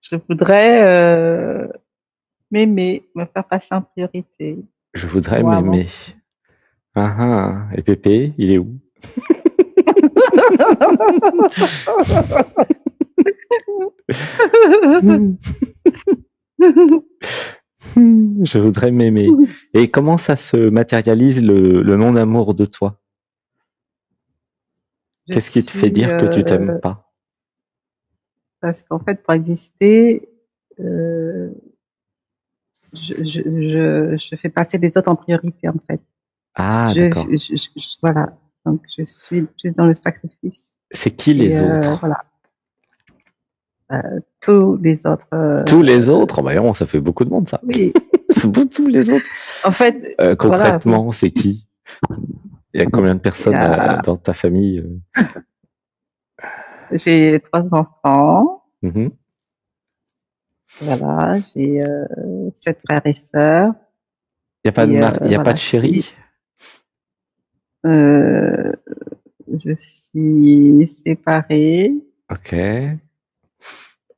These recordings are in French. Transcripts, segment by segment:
Je voudrais m'aimer, me faire passer en priorité. Je voudrais Moi, avant m'aimer. Ah ah. Et Pépé, il est où? Je voudrais m'aimer. Et comment ça se matérialise le non-amour de toi? Je Qu'est-ce qui te fait suis dire que tu t'aimes pas? parce qu'en fait, pour exister, euh, je fais passer les autres en priorité, en fait. Ah, d'accord. Voilà. Donc, je suis dans le sacrifice. C'est qui Et les autres? voilà. Tous les autres. Tous les autres? Oh, bah non, ça fait beaucoup de monde, ça. Oui. C'est beaucoup, tous les autres. En fait, voilà. Concrètement, c'est qui? Il y a combien de Il y personnes a, dans ta famille? j'ai 3 enfants. Mhm. Voilà. J'ai 7 frères et sœurs. Et Il y a pas voilà. de chéri? Euh, je suis séparée. Ok.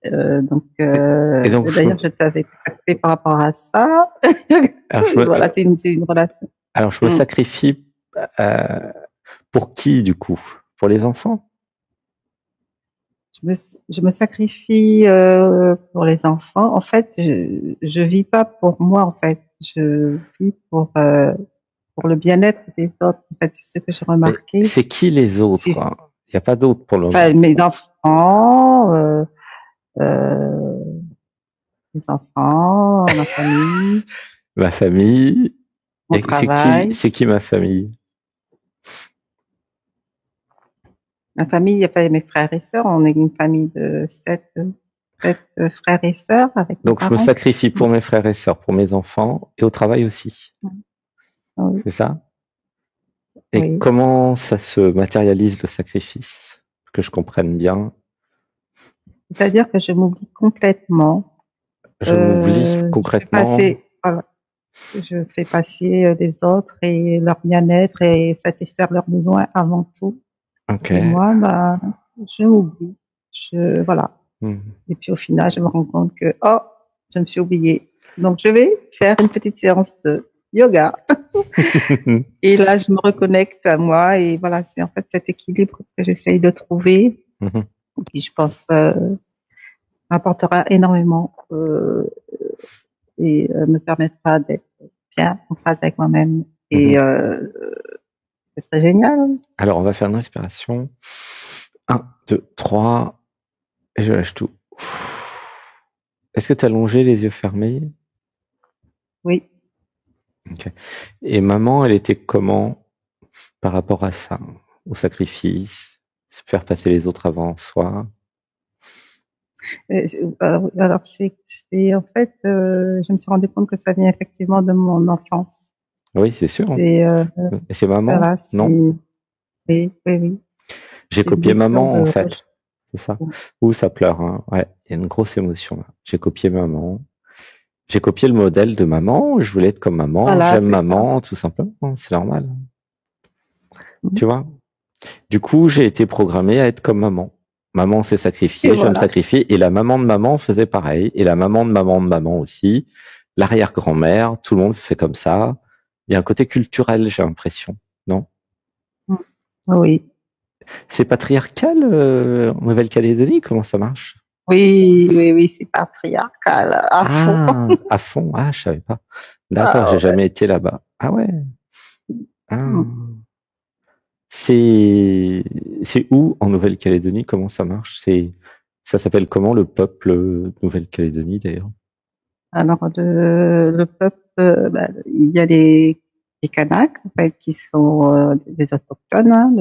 Donc, Et donc, d'ailleurs, je t'avais contacté par rapport à ça. alors, Voilà, c'est une relation. je me sacrifie euh, pour qui, du coup? Pour les enfants? Je me sacrifie pour les enfants. En fait, je vis pas pour moi. En fait, je vis pour le bien-être des autres. En fait, c'est ce que j'ai Mais remarqué. c'est qui les autres, C'est, hein? Il n'y a pas d'autres pour le enfin, moment. euh, mes enfants, ma famille, Ma famille. mon Et travail. c'est qui ma famille? Ma famille, il n'y a pas mes frères et sœurs. On est une famille de sept frères et sœurs avec mes Donc, je me parents. sacrifie pour mes frères et sœurs, pour mes enfants et au travail aussi. Oui, C'est ça? Et oui. comment ça se matérialise le sacrifice? Que je comprenne bien. C'est-à-dire que je m'oublie complètement. Je m'oublie concrètement. Voilà, je fais passer les autres et leur bien-être et satisfaire leurs besoins avant tout. Ok. Et moi, bah, je m'oublie. Voilà. Mhm. Et puis au final, je me rends compte que, oh, je me suis oubliée. Donc, je vais faire une petite séance de yoga. Et là, je me reconnecte à moi. Et voilà, c'est en fait cet équilibre que j'essaye de trouver. Mhm. Qui, je pense, m'apportera énormément et me permettra d'être bien en phase avec moi-même. Et Mhm. ce serait génial. Alors, on va faire une respiration. 1, 2, 3. Et je lâche tout. Est-ce que tu as longé les yeux fermés? Oui. Ok. Et maman, elle était comment par rapport à ça? Au sacrifice, faire passer les autres avant soi? Alors, en fait, je me suis rendu compte que ça vient effectivement de mon enfance. Oui, c'est sûr. C'est, Et c'est maman? voilà, Non? oui, oui, oui. J'ai C'est une copié blessure maman, en de fait. C'est ça. Ouh, ça pleure, hein. Ouais, il y a une grosse émotion là. J'ai copié maman. J'ai copié le modèle de maman. Je voulais être comme maman. voilà, J'aime c'est ça. maman, tout simplement. C'est normal. Tu vois? Du coup, j'ai été programmé à être comme maman. Maman s'est Et sacrifiée, je vais me voilà. sacrifier. Et la maman de maman faisait pareil. Et la maman de maman aussi. L'arrière-grand-mère, tout le monde fait comme ça. Il y a un côté culturel, j'ai l'impression. Non? Oui. C'est patriarcal en Nouvelle-Calédonie? Comment ça marche? Oui, oui, oui, c'est patriarcal à fond. Ah, à fond. Ah, je savais pas. D'accord, Ah j'ai ouais. jamais été là-bas. Ah ouais. Ah. Mm. C'est où en Nouvelle-Calédonie? Comment ça marche? Ça s'appelle comment le peuple de Nouvelle-Calédonie d'ailleurs? Alors, le peuple, bah, il y a les Kanaks, en fait, qui sont des autochtones, hein,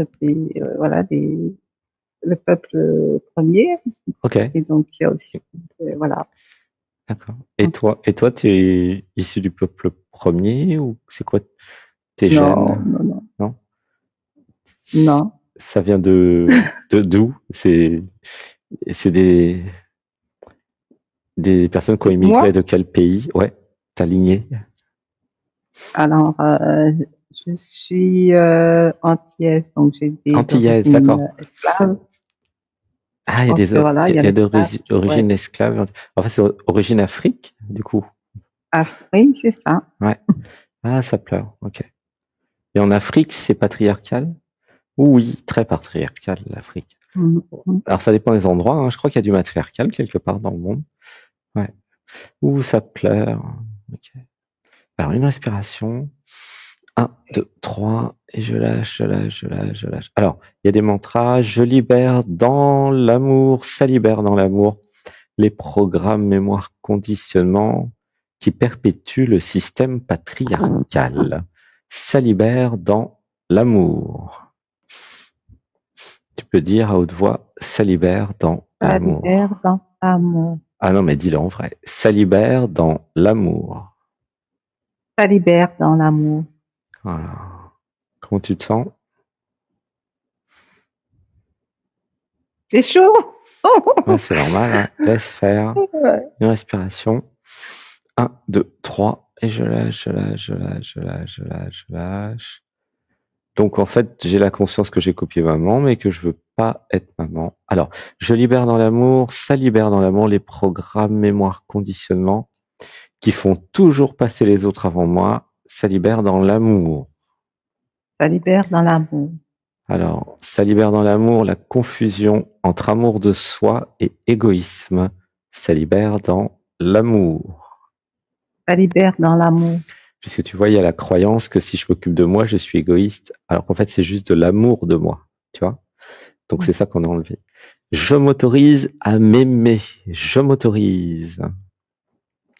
voilà, le peuple premier. Ok, Et donc, il y a aussi, voilà. d'accord. Donc, Et toi, tu es issu du peuple premier ou c'est quoi tes non, gènes? non, non, Non? non. Ça vient de d'où? C'est des personnes qui ont Moi, immigré de quel pays? Ouais, ta lignée. alors, je suis antillaise, donc j'ai des Antillaise, origines d'accord. esclaves. Ah, il y a pense que voilà, il y a l'esclave. Ouais. d'origine esclave. Enfin, c'est origine Afrique, du coup. Ah, oui, c'est ça. Ouais. Ah, ça pleure. Ok. Et en Afrique, c'est patriarcal? Oui, très patriarcal, l'Afrique. Alors, ça dépend des endroits, hein. Je crois qu'il y a du matriarcal quelque part dans le monde. Ouais. Ouh, ça pleure. Ok. Alors, une respiration. 1, 2, 3, et je lâche, je lâche, je lâche, je lâche. Alors, il y a des mantras. Je libère dans l'amour, ça libère dans l'amour les programmes mémoire conditionnement qui perpétuent le système patriarcal. Ça libère dans l'amour. Tu peux dire à haute voix, ça libère dans Ça l'amour. libère dans l'amour. Ah non, mais dis-le en vrai. Ça libère dans l'amour. Ça libère dans l'amour. Voilà. Comment tu te sens? C'est chaud. Ouais, c'est normal, hein. Laisse faire. Une respiration. 1, 2, 3. Et je lâche, je lâche, je lâche, je lâche, je lâche, je lâche. Donc, en fait, j'ai la conscience que j'ai copié maman, mais que je veux pas être maman. Alors, je libère dans l'amour, ça libère dans l'amour les programmes mémoire conditionnement qui font toujours passer les autres avant moi. Ça libère dans l'amour. Ça libère dans l'amour. Alors, ça libère dans l'amour la confusion entre amour de soi et égoïsme. Ça libère dans l'amour. Ça libère dans l'amour. Puisque tu vois, il y a la croyance que si je m'occupe de moi, je suis égoïste, alors qu'en fait, c'est juste de l'amour de moi, tu vois. Donc, c'est ça qu'on a enlevé. Je m'autorise à m'aimer. Je m'autorise.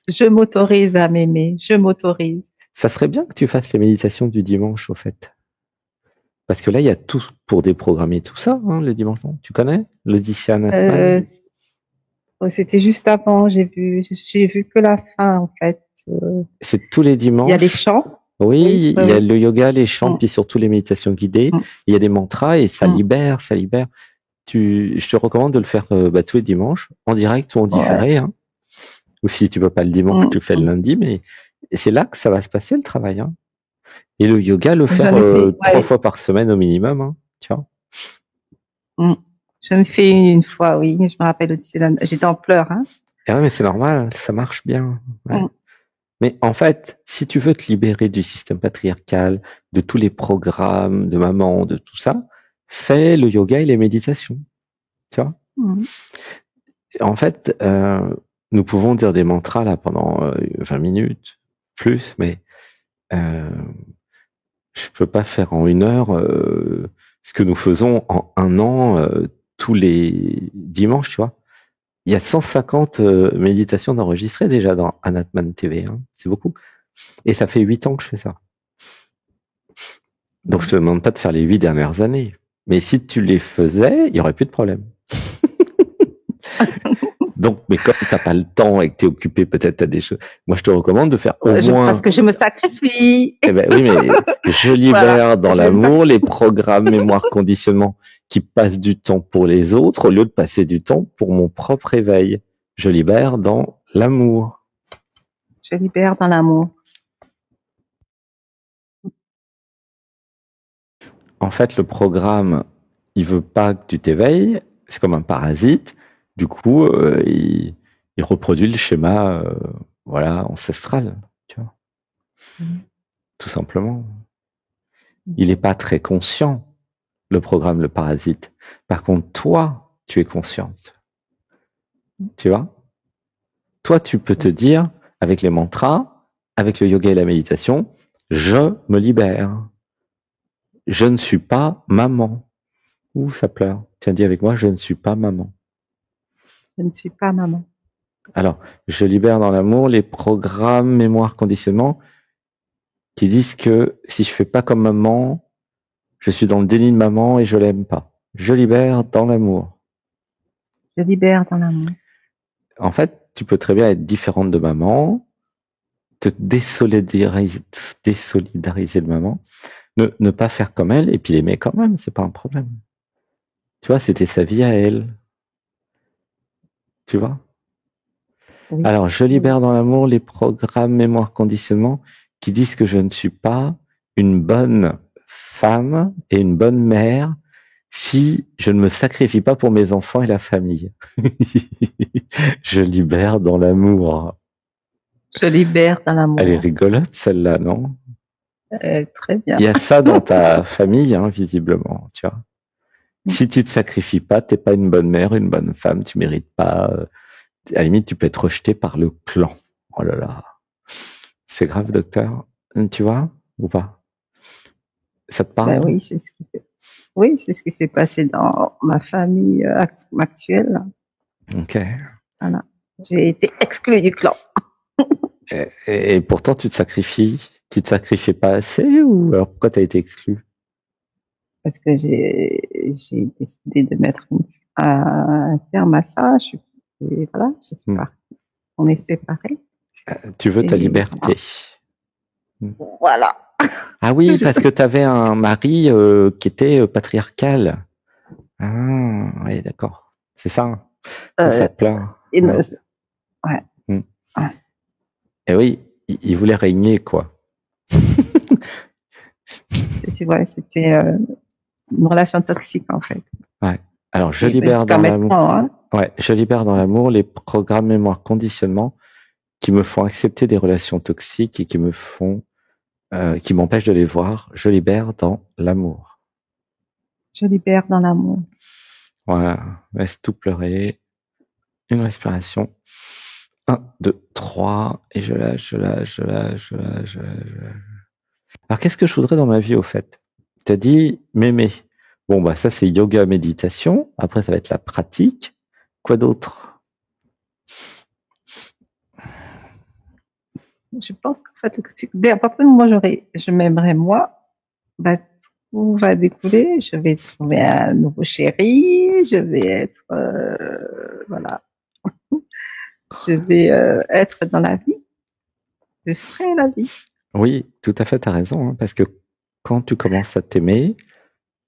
Je m'autorise à m'aimer. Je m'autorise. Ça serait bien que tu fasses les méditations du dimanche, au fait. Parce que là, il y a tout pour déprogrammer tout ça, hein, le dimanche. Tu connais l'Odyssean? C'était juste avant. J'ai vu que la fin, en fait. C'est tous les dimanches. Il y a des chants. Oui, il y a le yoga, les chants, puis surtout les méditations guidées. Il y a des mantras et ça libère, ça libère. Je te recommande de le faire tous les dimanches, en direct ou en différé. Hein. Ou si tu peux pas le dimanche, tu fais le lundi, mais c'est là que ça va se passer le travail. Hein. Et le yoga, le faire 3 fois par semaine au minimum, hein, tu vois. Je ne fais une fois, oui. Je me rappelle aussi, j'étais en pleurs. Hein. Et ouais, mais c'est normal, ça marche bien. Ouais. Mais en fait, si tu veux te libérer du système patriarcal, de tous les programmes, de maman, de tout ça, fais le yoga et les méditations. Tu vois? En fait, nous pouvons dire des mantras là pendant 20 minutes, plus, mais je peux pas faire en 1 heure ce que nous faisons en 1 an tous les dimanches, tu vois. Il y a 150 méditations d'enregistrées déjà dans Anatman TV, hein. C'est beaucoup. Et ça fait 8 ans que je fais ça. Donc, je te demande pas de faire les 8 dernières années. Mais si tu les faisais, il y aurait plus de problème. Donc, mais comme t'as pas le temps et que t'es occupé, peut-être t'as des choses. Moi, je te recommande de faire au moins. Parce que je me sacrifie. Eh ben oui, mais je libère dans l'amour les programmes mémoire conditionnement qui passent du temps pour les autres au lieu de passer du temps pour mon propre éveil. Je libère dans l'amour. Je libère dans l'amour. En fait, le programme, il veut pas que tu t'éveilles. C'est comme un parasite. Du coup, il reproduit le schéma, voilà, ancestral, tu vois. Tout simplement. Il n'est pas très conscient, le programme, le parasite. Par contre, toi, tu es consciente. Tu vois? Toi, tu peux te dire, avec les mantras, avec le yoga et la méditation, je me libère. Je ne suis pas maman. Ouh, ça pleure. Tiens, dis avec moi, je ne suis pas maman. Je ne suis pas maman. Alors, je libère dans l'amour les programmes mémoire conditionnement qui disent que si je fais pas comme maman, je suis dans le déni de maman et je l'aime pas. Je libère dans l'amour. Je libère dans l'amour. En fait, tu peux très bien être différente de maman, te désolidariser de maman, ne pas faire comme elle et puis l'aimer quand même, c'est pas un problème. Tu vois, c'était sa vie à elle. Tu vois? Oui. Alors, je libère dans l'amour les programmes mémoire conditionnement qui disent que je ne suis pas une bonne femme et une bonne mère Si je ne me sacrifie pas pour mes enfants et la famille, je libère dans l'amour. Je libère dans l'amour. Elle est rigolote, celle-là, non? Très bien. Il y a ça dans ta famille, hein, visiblement, tu vois. Si tu te sacrifies pas, t'es pas une bonne mère, une bonne femme, tu mérites pas. À la limite, tu peux être rejeté par le clan. Oh là là. C'est grave, docteur. Tu vois, ou pas? Ça te parle? Oui, c'est ce qui s'est passé dans ma famille actuelle. Ok. Voilà. J'ai été exclue du clan. Et pourtant, tu te sacrifies. Tu te sacrifies pas assez, ou alors pourquoi tu as été exclu? Parce que j'ai décidé de mettre un terme à ça. Et voilà, je suis partie. On est séparés. Tu veux ta liberté. Voilà. Ah oui, parce que tu avais un mari qui était patriarcal. Ah, oui, d'accord. C'est ça. Ça te plaît. Ouais. Et oui, il voulait régner, quoi. C'était une relation toxique, en fait. Ouais. Alors, je libère dans l'amour. Hein. Ouais, je libère dans l'amour les programmes mémoire conditionnement qui me font accepter des relations toxiques et qui m'empêchent de les voir. Je libère dans l'amour. Je libère dans l'amour. Voilà. Laisse tout pleurer. Une respiration. 1, 2, 3. Et je lâche, je lâche, je lâche, je lâche, je lâche. Alors, qu'est-ce que je voudrais dans ma vie, au fait? Tu as dit m'aimer. Bon, bah, ça, c'est yoga, méditation. Après, ça va être la pratique. Quoi d'autre? Je pense qu'en fait, à partir du moment où je m'aimerais moi, bah, tout va découler. Je vais trouver un nouveau chéri. Je vais être, voilà. Je vais être dans la vie. Je serai la vie. Oui, tout à fait, tu as raison. Hein, parce que quand tu commences à t'aimer,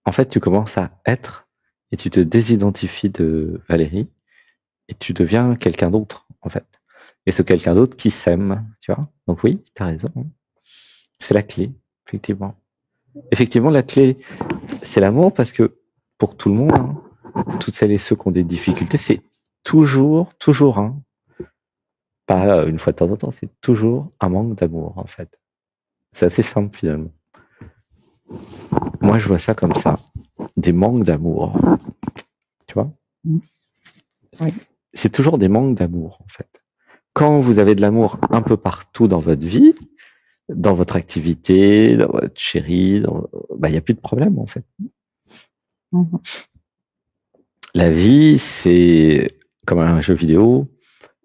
en fait, tu commences à être et tu te désidentifies de Valérie et tu deviens quelqu'un d'autre, en fait. Et ce quelqu'un d'autre qui s'aime, tu vois. Donc oui, tu as raison. C'est la clé, effectivement. Effectivement, la clé, c'est l'amour parce que pour tout le monde, hein, toutes celles et ceux qui ont des difficultés, c'est toujours, hein, pas une fois de temps en temps, c'est toujours un manque d'amour, en fait. C'est assez simple, finalement. Moi, je vois ça comme ça. Des manques d'amour. Tu vois? Oui. C'est toujours des manques d'amour, en fait. Quand vous avez de l'amour un peu partout dans votre vie, dans votre activité, dans votre chérie, bah, il n'y a plus de problème, en fait. La vie, c'est comme un jeu vidéo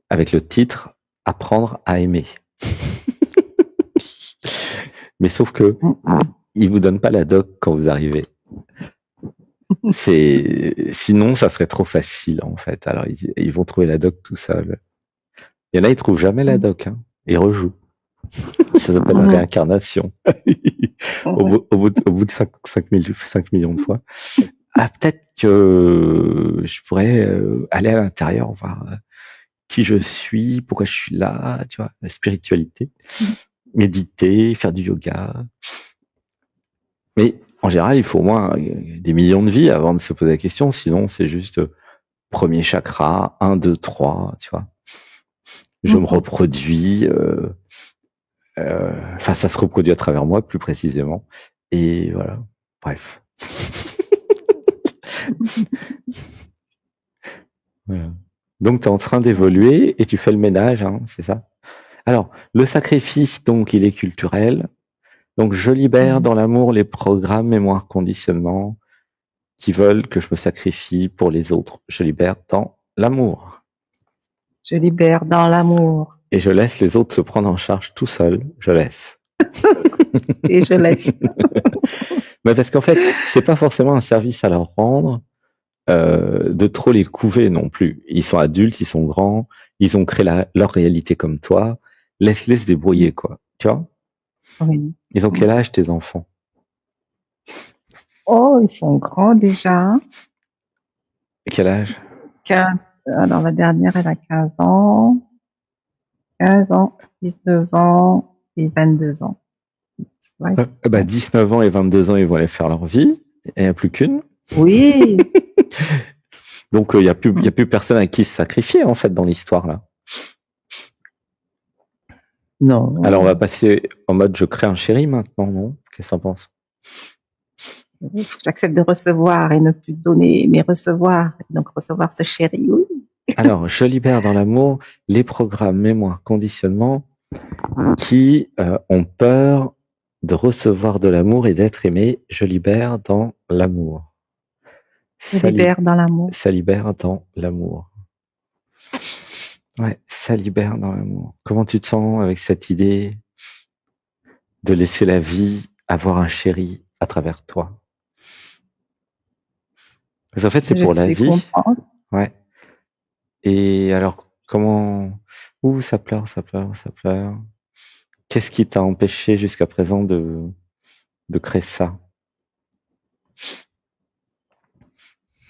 avec le titre « Apprendre à aimer ». Mais sauf que ils vous donnent pas la doc quand vous arrivez. Sinon, ça serait trop facile, en fait. Alors, ils vont trouver la doc tout seuls. Il y en a, ils trouvent jamais la doc, hein. Ils rejouent. Ça s'appelle la réincarnation. au bout de 5 millions de fois. Ah, peut-être que je pourrais aller à l'intérieur, voir qui je suis, pourquoi je suis là, tu vois, la spiritualité, méditer, faire du yoga. Mais en général, il faut au moins des millions de vies avant de se poser la question, sinon c'est juste premier chakra, 1, 2, 3, tu vois. Je me reproduis, enfin ça se reproduit à travers moi plus précisément, et voilà, bref. Voilà. Donc tu es en train d'évoluer et tu fais le ménage, hein, c'est ça? Alors, le sacrifice, donc, il est culturel. Donc, je libère dans l'amour les programmes, mémoire, conditionnement qui veulent que je me sacrifie pour les autres. Je libère dans l'amour. Je libère dans l'amour. Et je laisse les autres se prendre en charge tout seul. Je laisse. Et je laisse. Mais parce qu'en fait, c'est pas forcément un service à leur rendre de trop les couver non plus. Ils sont adultes, ils sont grands, ils ont créé leur réalité comme toi. Laisse-les se débrouiller, quoi. Tu vois? Oui. Ils ont quel âge, tes enfants? Oh, ils sont grands déjà. Et quel âge? 15. Alors, la dernière, elle a 15 ans. 15 ans, 19 ans et 22 ans. Ouais, 19 ans et 22 ans, ils vont aller faire leur vie. Il n'y a plus qu'une. Oui. Donc, il y a plus personne à qui se sacrifier, en fait, dans l'histoire, là. Non. Alors, on va passer en mode je crée un chéri maintenant, non? Qu'est-ce que t'en penses? J'accepte de recevoir et ne plus donner, mais recevoir. Donc, recevoir ce chéri, oui. Alors, je libère dans l'amour les programmes, mémoire, conditionnement qui ont peur de recevoir de l'amour et d'être aimé. Je libère dans l'amour. Je libère dans l'amour. Ça libère dans l'amour. Ouais, ça libère dans l'amour. Comment tu te sens avec cette idée de laisser la vie avoir un chéri à travers toi? Parce qu'en fait, c'est pour la vie. Contente. Ouais. Et alors, comment... Ouh, ça pleure, ça pleure, ça pleure. Qu'est-ce qui t'a empêché jusqu'à présent de créer ça?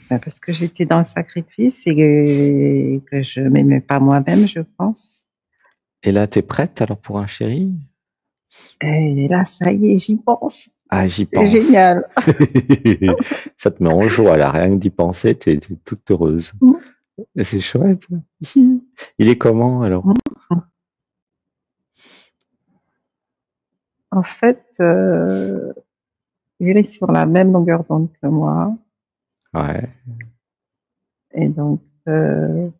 Parce que j'étais dans le sacrifice et que je m'aimais pas moi-même, je pense. Et là, t'es prête alors pour un chéri? Et là, ça y est, j'y pense. Ah, j'y pense. C'est génial. Ça te met en joie, là. Rien que d'y penser, t'es toute heureuse. C'est chouette. Il est comment, alors? En fait, il est sur la même longueur d'onde que moi. Ouais. Et donc, dans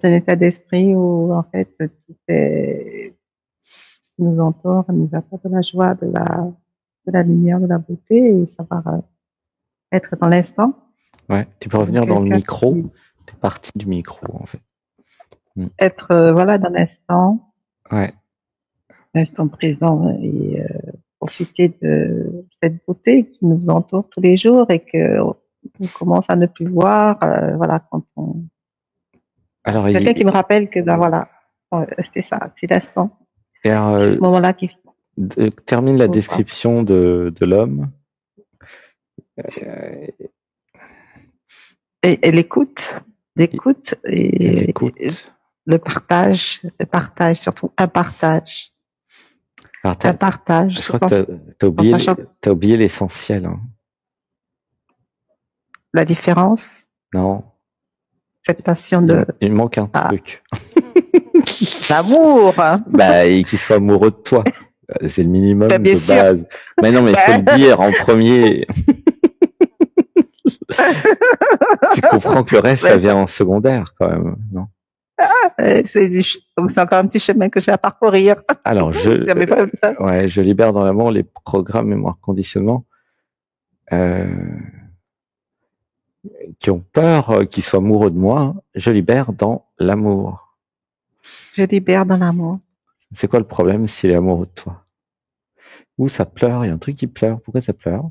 un état d'esprit où, en fait, tout est, ce qui nous entoure nous apporte de la joie, de la lumière, de la beauté et savoir être dans l'instant. Ouais, tu peux revenir dans le micro. T'es parti du micro, en fait. Être, voilà, dans l'instant. Ouais. L'instant présent et profiter de cette beauté qui nous entoure tous les jours et que on commence à ne plus voir, voilà, quand on... Alors, quelqu'un qui me rappelle que, ben voilà, c'est ça, c'est l'instant. Et alors, ce moment-là qui... termine la description de l'homme. Et l'écoute, et le partage, surtout un partage. Alors, un partage. Je crois que t'as oublié l'essentiel. Hein. La différence. Non. Acceptation de... Il manque un truc. L'amour. Hein. Bah, et qu'il soit amoureux de toi. C'est le minimum de base. Sûr. Mais non, mais il faut le dire en premier. Tu comprends que le reste, ça vient en secondaire, quand même, non? C'est encore un petit chemin que j'ai à parcourir. Alors, je libère dans l'amour les programmes mémoire conditionnement qui ont peur qu'ils soient amoureux de moi. Je libère dans l'amour. Je libère dans l'amour. C'est quoi le problème s'il est amoureux de toi? Ou ça pleure, il y a un truc qui pleure. Pourquoi ça pleure?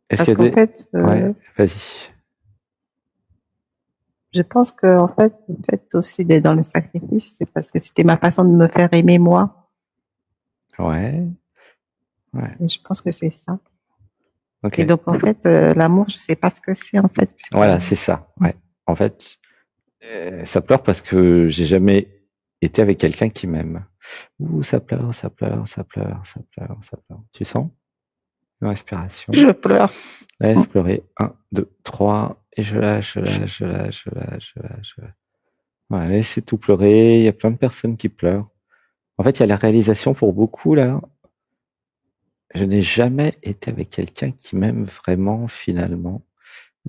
Parce qu'en fait, ouais, vas-y. Je pense que en fait, le fait aussi d'être dans le sacrifice, c'est parce que c'était ma façon de me faire aimer moi. Ouais. Et je pense que c'est ça. Okay. Et donc en fait, l'amour, je sais pas ce que c'est en fait. Voilà, c'est ça. Ouais. En fait, ça pleure parce que j'ai jamais été avec quelqu'un qui m'aime. Ouh, ça pleure, ça pleure, ça pleure, ça pleure, ça pleure. Tu sens? Une respiration. Je pleure. Laisse pleurer. 1, 2, 3. Et je lâche, je lâche, je lâche, je lâche, je lâche, je lâche. Voilà, laissez tout pleurer. Il y a plein de personnes qui pleurent. En fait, il y a la réalisation pour beaucoup, là. Je n'ai jamais été avec quelqu'un qui m'aime vraiment, finalement.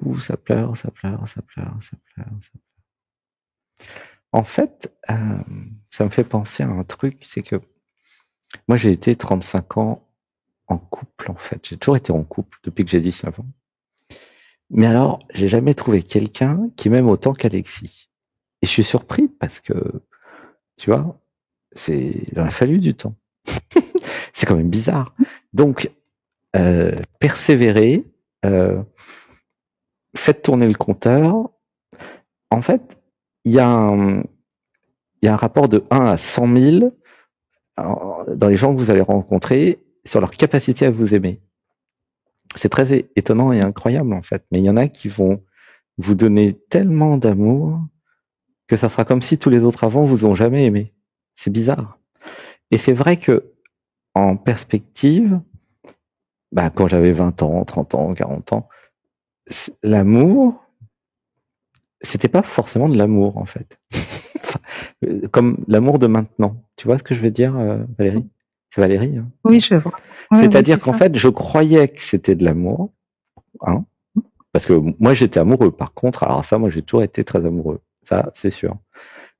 Ouh, ça pleure, ça pleure, ça pleure, ça pleure, ça pleure. En fait, ça me fait penser à un truc, c'est que moi, j'ai été 35 ans en couple, en fait. J'ai toujours été en couple depuis que j'ai 19 ans. Mais alors, j'ai jamais trouvé quelqu'un qui m'aime autant qu'Alexis. Et je suis surpris parce que, tu vois, il en a fallu du temps. C'est quand même bizarre. Donc, persévérer, faites tourner le compteur. En fait, il y a un rapport de 1 à 100 000 dans les gens que vous allez rencontrer sur leur capacité à vous aimer. C'est très étonnant et incroyable, en fait. Mais il y en a qui vont vous donner tellement d'amour que ça sera comme si tous les autres avant vous ont jamais aimé. C'est bizarre. Et c'est vrai que, en perspective, quand j'avais 20 ans, 30 ans, 40 ans, l'amour, c'était pas forcément de l'amour, en fait. Comme l'amour de maintenant. Tu vois ce que je veux dire, Valérie? C'est Valérie, hein? Oui, je vois. Oui, C'est-à-dire qu'en fait, je croyais que c'était de l'amour, hein, parce que moi, j'étais amoureux. Par contre, alors ça, moi, j'ai toujours été très amoureux. Ça, c'est sûr.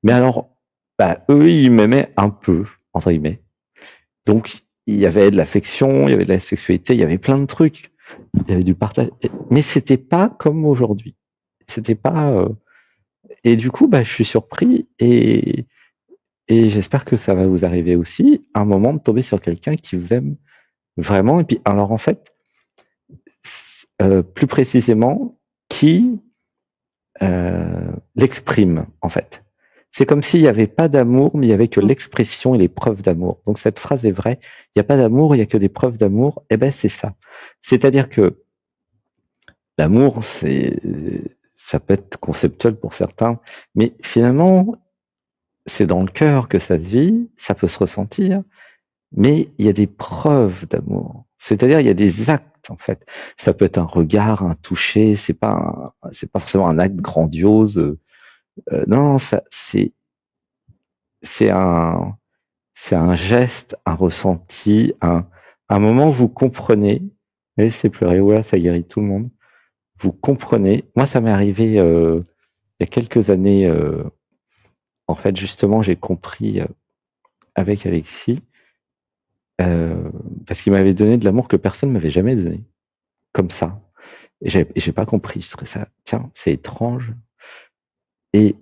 Mais alors, eux, ils m'aimaient un peu, entre guillemets. Donc, il y avait de l'affection, il y avait de la sexualité, il y avait plein de trucs. Il y avait du partage. Mais c'était pas comme aujourd'hui. C'était pas... Et du coup, je suis surpris et j'espère que ça va vous arriver aussi, à un moment de tomber sur quelqu'un qui vous aime vraiment. Et puis, alors en fait, plus précisément, qui l'exprime, en fait. C'est comme s'il n'y avait pas d'amour, mais il n'y avait que l'expression et les preuves d'amour. Donc cette phrase est vraie. Il n'y a pas d'amour, il n'y a que des preuves d'amour. Eh ben, c'est ça. C'est-à-dire que l'amour, ça peut être conceptuel pour certains, mais finalement, c'est dans le cœur que ça se vit, ça peut se ressentir, mais il y a des preuves d'amour. C'est-à-dire, il y a des actes, en fait. Ça peut être un regard, un toucher, c'est pas forcément un acte grandiose. Non, c'est un, c'est un geste, un ressenti, un moment où vous comprenez. Et c'est pleurer, ouais, ça guérit tout le monde. Vous comprenez. Moi, ça m'est arrivé il y a quelques années. En fait, justement, j'ai compris avec Alexis parce qu'il m'avait donné de l'amour que personne ne m'avait jamais donné, comme ça. Et j'ai pas compris. Je trouvais ça, tiens, c'est étrange. Et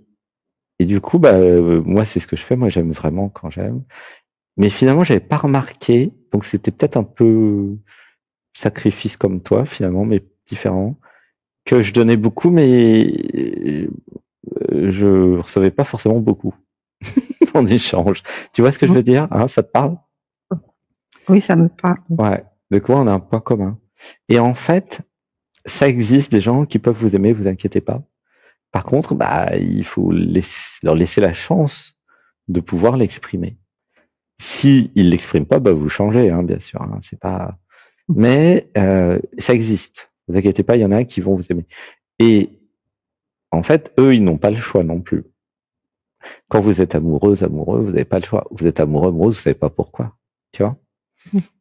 du coup, moi, c'est ce que je fais. Moi, j'aime vraiment quand j'aime. Mais finalement, j'avais pas remarqué. Donc, c'était peut-être un peu sacrifice comme toi, finalement, mais différent. Que je donnais beaucoup, mais je recevais pas forcément beaucoup en échange. Tu vois ce que je veux dire, hein, ça te parle? Oui, ça me parle. Ouais. De quoi on a un point commun. Et en fait, ça existe des gens qui peuvent vous aimer, vous inquiétez pas. Par contre, il faut leur laisser la chance de pouvoir l'exprimer. Si ils l'expriment pas, vous changez, hein, bien sûr. Hein, c'est pas. Mais ça existe. Vous inquiétez pas, il y en a qui vont vous aimer. Et en fait, eux, ils n'ont pas le choix non plus. Quand vous êtes amoureuse, amoureux, vous n'avez pas le choix. Vous êtes amoureux, amoureuse, vous savez pas pourquoi. Tu vois?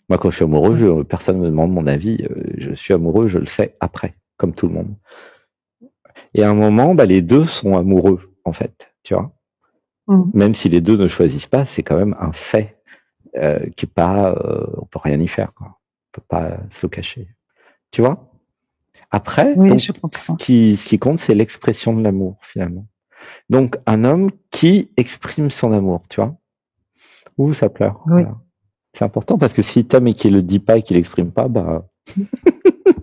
Moi, quand je suis amoureux, personne ne me demande mon avis. Je suis amoureux, je le sais après, comme tout le monde. Et à un moment, les deux sont amoureux, en fait. Tu vois? Même si les deux ne choisissent pas, c'est quand même un fait qui est pas. On peut rien y faire, quoi. On peut pas se le cacher. Tu vois? Après, donc, ce qui compte, c'est l'expression de l'amour, finalement. Donc, un homme qui exprime son amour, tu vois? Ouh, ça pleure. Oui. Voilà. C'est important parce que s'il t'aime et qu'il le dit pas et qu'il l'exprime pas,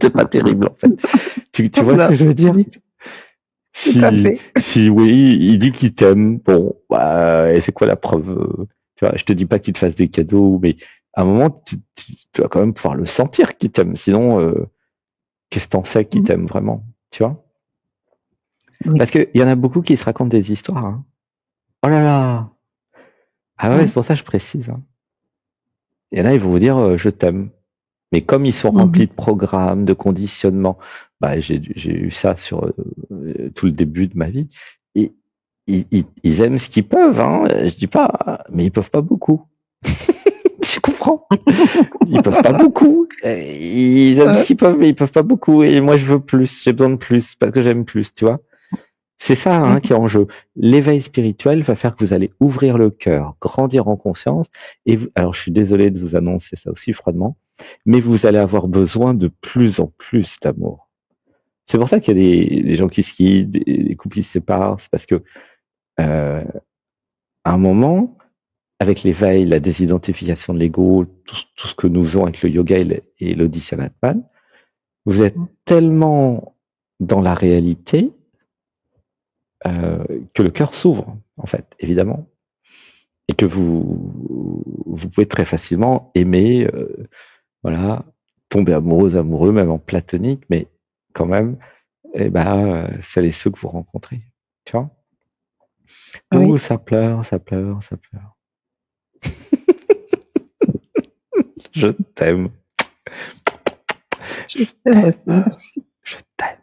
c'est pas terrible, en fait. Tu vois ce que je veux dire? Si oui, il dit qu'il t'aime, bon, et c'est quoi la preuve? Tu vois, je te dis pas qu'il te fasse des cadeaux, mais à un moment, tu vas quand même pouvoir le sentir qu'il t'aime. Sinon, qu'est-ce que t'en sais qu'il t'aime vraiment? Tu vois? Oui. Parce qu'il y en a beaucoup qui se racontent des histoires. Hein. Oh là là! Ah ouais, c'est pour ça que je précise. Hein. Il y en a, ils vont vous dire je t'aime. Mais comme ils sont remplis de programmes, de conditionnements, j'ai eu ça sur tout le début de ma vie. Et ils aiment ce qu'ils peuvent. Hein. Je dis pas, mais ils peuvent pas beaucoup. Tu comprends? Ils peuvent pas beaucoup. Ils aiment ce qu'ils peuvent, mais ils peuvent pas beaucoup. Et moi, je veux plus. J'ai besoin de plus parce que j'aime plus. Tu vois? C'est ça qui est en jeu. L'éveil spirituel va faire que vous allez ouvrir le cœur, grandir en conscience. Et alors, je suis désolé de vous annoncer ça aussi froidement, mais vous allez avoir besoin de plus en plus d'amour. C'est pour ça qu'il y a des gens qui se quittent, des couples qui se séparent. C'est parce que à un moment, avec l'éveil, la désidentification de l'ego, tout ce que nous faisons avec le yoga et l'Auditionatman, vous êtes tellement dans la réalité que le cœur s'ouvre, en fait, évidemment. Et que vous pouvez très facilement aimer, voilà, tomber amoureuse, amoureux, même en platonique, mais quand même, c'est ceux que vous rencontrez. Tu vois? Oui. Ouh, ça pleure, ça pleure, ça pleure. Je t'aime. Je t'aime aussi, merci. Je t'aime.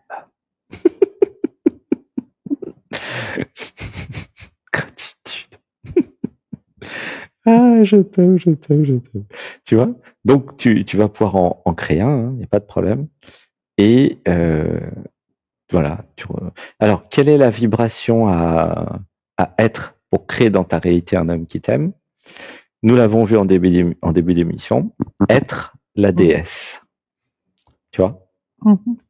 Gratitude. Ah, je t'aime. Tu vois? Donc, tu vas pouvoir en créer un, il n'y a pas de problème. Et voilà. Alors, quelle est la vibration à être pour créer dans ta réalité un homme qui t'aime? Nous l'avons vu en début d'émission. Être la déesse. Tu vois?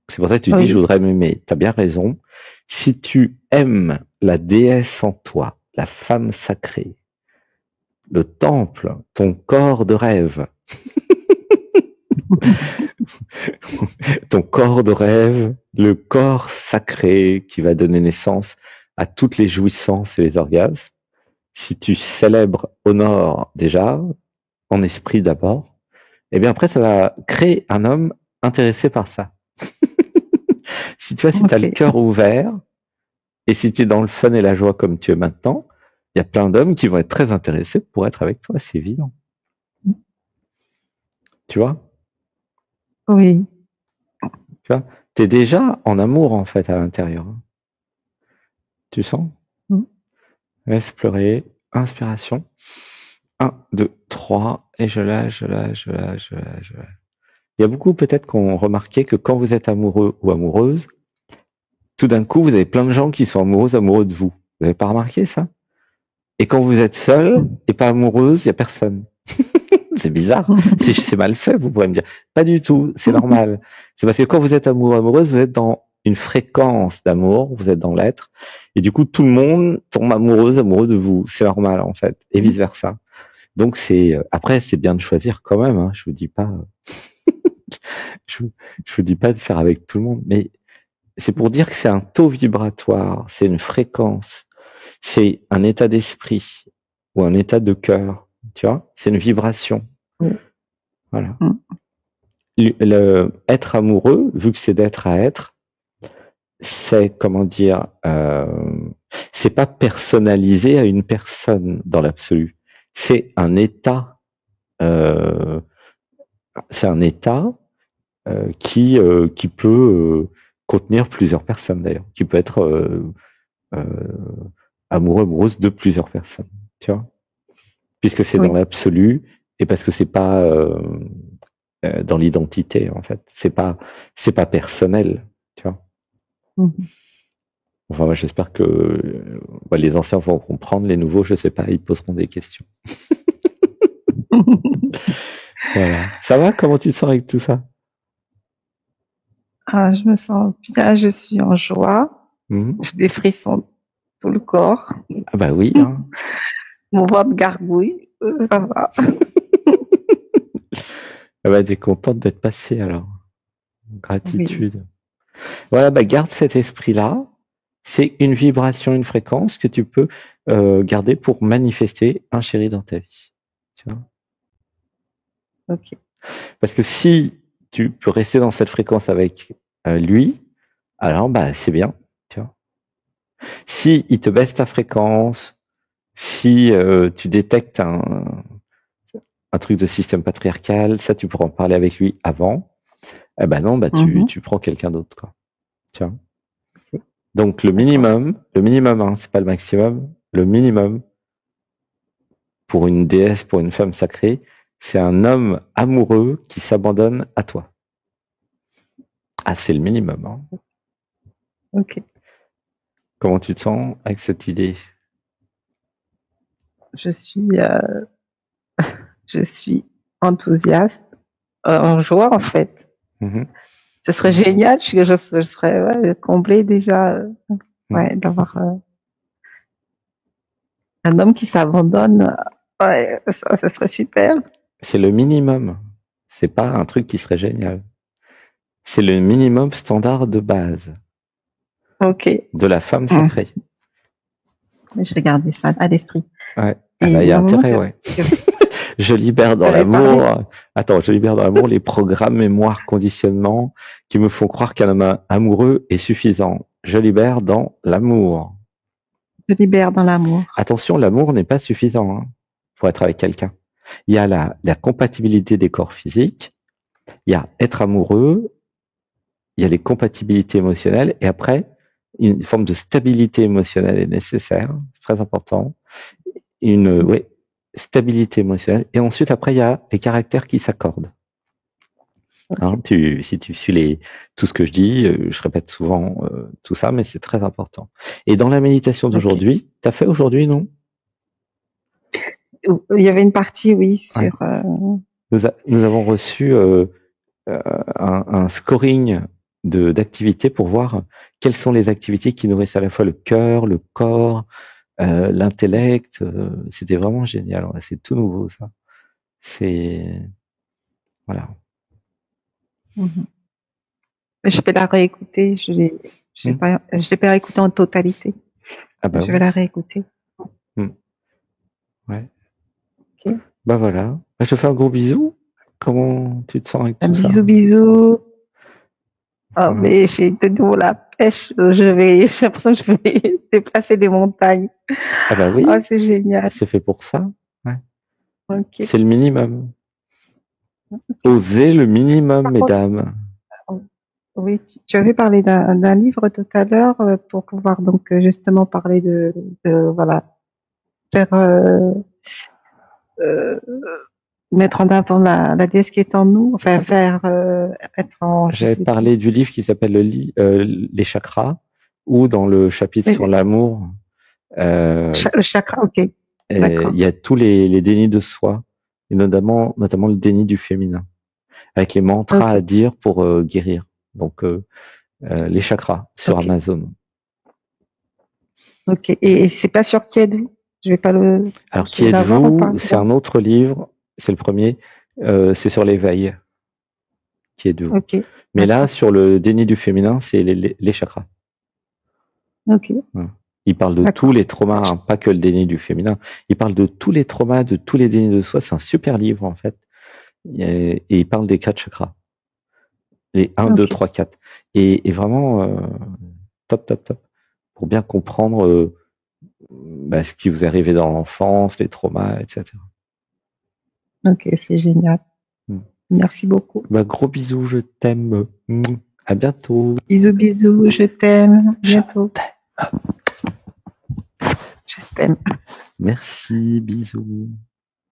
C'est pour ça que tu dis, je voudrais m'aimer. Tu as bien raison. Si tu aimes la déesse en toi, la femme sacrée, le temple, ton corps de rêve, ton corps de rêve, le corps sacré qui va donner naissance à toutes les jouissances et les orgasmes, si tu célèbres, honores déjà, en esprit d'abord, et bien après ça va créer un homme intéressé par ça. Si tu vois, si tu as le cœur ouvert, et si tu es dans le fun et la joie comme tu es maintenant, il y a plein d'hommes qui vont être très intéressés pour être avec toi, c'est évident. Tu vois? Oui. Tu vois? Tu es déjà en amour, en fait, à l'intérieur. Tu sens? Laisse pleurer. Inspiration. 1, 2, 3. Et je lâche. Il y a beaucoup, peut-être, qui ont remarqué que quand vous êtes amoureux ou amoureuse, tout d'un coup, vous avez plein de gens qui sont amoureux de vous. Vous n'avez pas remarqué ça? Et quand vous êtes seul et pas amoureuse, il n'y a personne. C'est bizarre. C'est mal fait, vous pourrez me dire. Pas du tout, c'est normal. C'est parce que quand vous êtes amoureuse, vous êtes dans une fréquence d'amour, vous êtes dans l'être, et du coup, tout le monde tombe amoureux de vous. C'est normal, en fait, et vice-versa. Donc, après, c'est bien de choisir quand même, hein. Je vous dis pas, je vous dis pas de faire avec tout le monde, mais c'est pour dire que c'est un taux vibratoire, c'est une fréquence, c'est un état d'esprit ou un état de cœur, tu vois, c'est une vibration. Voilà. Être amoureux, vu que c'est d'être à être, c'est, comment dire, c'est pas personnalisé à une personne dans l'absolu. C'est un état, qui peut contenir plusieurs personnes d'ailleurs, qui peut être amoureuse de plusieurs personnes, tu vois, puisque c'est dans l'absolu et parce que c'est pas dans l'identité en fait, c'est pas personnel, tu vois. Enfin, moi, j'espère que les anciens vont comprendre, les nouveaux, je sais pas, ils poseront des questions. Voilà. Ça va? Comment tu te sens avec tout ça? Ah, je me sens bien, je suis en joie. J'ai des frissons tout le corps. Ah bah oui. Hein. Mon ventre gargouille, ça va. Ah bah, t'es contente d'être passée alors. Gratitude. Oui. Voilà, bah garde cet esprit-là. C'est une vibration, une fréquence que tu peux garder pour manifester un chéri dans ta vie. Tu vois? Ok. Parce que si tu peux rester dans cette fréquence avec lui, alors bah c'est bien. Tu vois? Si il te baisse ta fréquence, si tu détectes un truc de système patriarcal, ça tu pourras en parler avec lui avant. Eh ben non, bah tu prends quelqu'un d'autre, quoi. Tu vois? Donc le minimum, hein, c'est pas le maximum, le minimum pour une déesse, pour une femme sacrée, c'est un homme amoureux qui s'abandonne à toi. Ah, c'est le minimum. Hein. Ok. Comment tu te sens avec cette idée? Je suis enthousiaste, en joie en fait. Ce serait génial, je serais comblée déjà d'avoir un homme qui s'abandonne. Ouais, ça serait super. C'est le minimum. C'est pas un truc qui serait génial. C'est le minimum standard de base. Ok. De la femme sacrée. Je vais garder ça à l'esprit. Ouais. Il y a intérêt, ouais. Je libère dans l'amour. Attends, je libère dans l'amour les programmes, mémoire, conditionnement qui me font croire qu'un homme amoureux est suffisant. Je libère dans l'amour. Je libère dans l'amour. Attention, l'amour n'est pas suffisant pour être avec quelqu'un. Il y a la compatibilité des corps physiques, il y a être amoureux il y a les compatibilités émotionnelles et après, une forme de stabilité émotionnelle est nécessaire, c'est très important. Stabilité émotionnelle. Et ensuite, après, il y a les caractères qui s'accordent. Hein, si tu suis tout ce que je dis, je répète souvent tout ça, mais c'est très important. Et dans la méditation d'aujourd'hui, tu as fait aujourd'hui, non? Il y avait une partie, oui, sur... Nous avons reçu un scoring d'activités pour voir quelles sont les activités qui nourrissent à la fois le cœur, le corps, l'intellect. C'était vraiment génial. C'est tout nouveau, ça. C'est... Voilà. Je vais la réécouter. Je l'ai pas réécoutée en totalité. Ah bah je vais la réécouter. Ouais. Okay. Bah voilà. Je te fais un gros bisou. Comment tu te sens avec tout ça? Bisous. Oh, mais j'ai de nouveau la pêche. J'ai l'impression que je vais déplacer des montagnes. Ah bah oui. Oh, c'est génial. C'est fait pour ça. Ouais. Okay. C'est le minimum. Osez le minimum, mesdames. Oui, tu avais parlé d'un livre tout à l'heure pour pouvoir donc justement parler de voilà, faire mettre en avant la déesse qui est en nous, enfin faire être en... J'avais parlé du livre qui s'appelle Les chakras, ou dans le chapitre sur l'amour. Le chakra, ok. Il y a tous les dénis de soi, et notamment le déni du féminin, avec les mantras à dire pour guérir. Donc, les chakras sur Amazon. Ok. Et c'est pas sur Qui êtes-vous? Je vais pas le... Alors, Qui êtes-vous? C'est un autre livre. C'est le premier. C'est sur l'éveil. Qui êtes-vous? Okay. Mais là, sur le déni du féminin, c'est les chakras. Ok. Il parle de tous les traumas, hein, pas que le déni du féminin. Il parle de tous les traumas, de tous les dénis de soi. C'est un super livre, en fait. Et il parle des 4 chakras. Les 1, 2, 3, 4. Et vraiment, top. Pour bien comprendre ce qui vous est arrivé dans l'enfance, les traumas, etc. Ok, c'est génial. Merci beaucoup. Gros bisous, je t'aime. À bientôt. Bisous, je t'aime. Bientôt. Je t'aime. Merci, bisous.